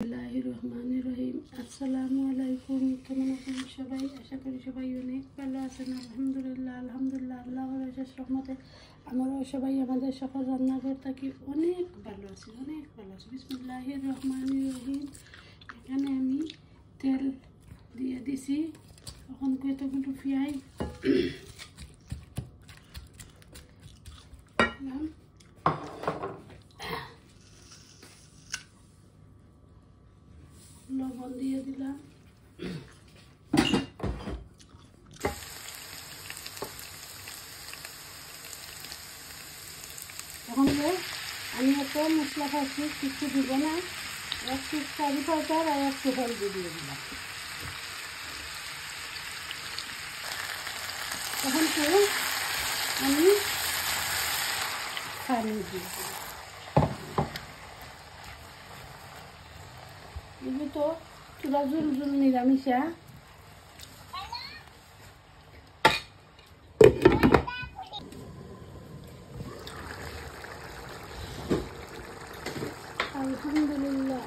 বিসমিল্লাহিররহমানিররহিম। আসসালামু আলাইকুম। কেমন আছেন সবাই? আশা করি সবাই অনেক ভালো আছেন। আলহামদুলিল্লাহ আল্লাহর অশেষ রহমতে আমরাও সবাই আমাদের সকল রান্নাঘর থাকি অনেক ভালো আছি। বিসমিল্লাহিররহমানিররহিম। এখানে আমি তেল দিয়ে দিছি। এখন কতগুলো পেঁয়াজ লবণ দিয়ে দিলাম। এখন আমি একটা মশলা খাচ্ছি, কিছু দিব না, একটু কারি পাউডার আর একটু হলদি দিয়ে দিলাম। এখন আমি পানি দিয়ে দিলাম। এগুলো তো চুলা জুল নিরামিষা। আলহামদুলিল্লাহ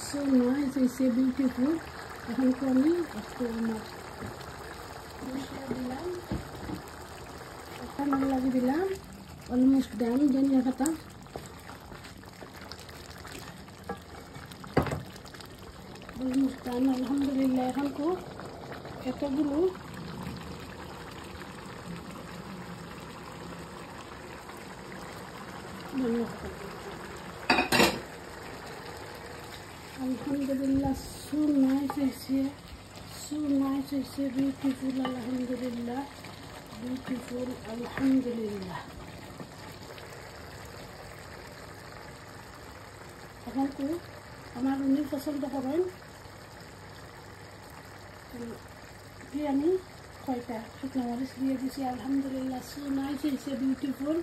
সো নাইস, ইটস বিউটিফুল। এখন তো আমি একটু আমার দিলাম, একটা লাগিয়ে দিলাম, অলমোস্ট ডান। ধনিয়া পাতা অলমোস্ট ডান। আলহামদুলিল্লাহ। এখন তো এতগুলো ধনিয়া পাতা, আলহামদুলিল্লাহ সো নাইস হয়েছে, বিউটিফুল। আলহামদুলিল্লাহ বিউটিফুল। আলহামদুলিল্লাহ। এখন তো আমার উনি পছন্দ করেন আমি কয়টা শুকনো মরিচ দিয়ে দিছি। আলহামদুলিল্লাহ সো নাইস হয়েছে, বিউটিফুল।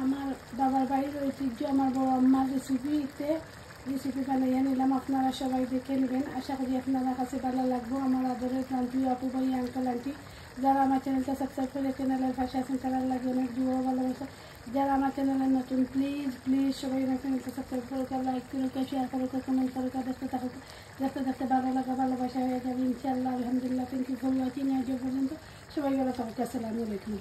আমার বাবার বাড়ির ঐতিহ্য, আমার বড় আম্মার রেসিপি বানিয়ে নিলাম। আপনারা সবাই দেখে নেবেন। আশা করি আপনারা কাছে ভালো লাগবে। আমার আদরের প্রান্তীয় আপু ভাই, আঙ্কেল আন্টি, যারা আমার চ্যানেলটা সাবস্ক্রাইব করে চ্যানেলের পাশে আছেন, তারা লাগে অনেক দূর ভালোবাসা। যারা আমার চ্যানেলে নতুন, প্লিজ সবাই আমার চ্যানেলটা সাবস্ক্রাইব করে, লাইক করে, শেয়ার করে, কমেন্ট করে, দেখতে ভালো লাগা ভালোবাসা হয়ে যাবে ইনশাআল্লাহ। আলহামদুলিল্লাহ। Thank you for watching. আজ পর্যন্ত সবাই ভালো থাকুক। আসসালামু আলাইকুম।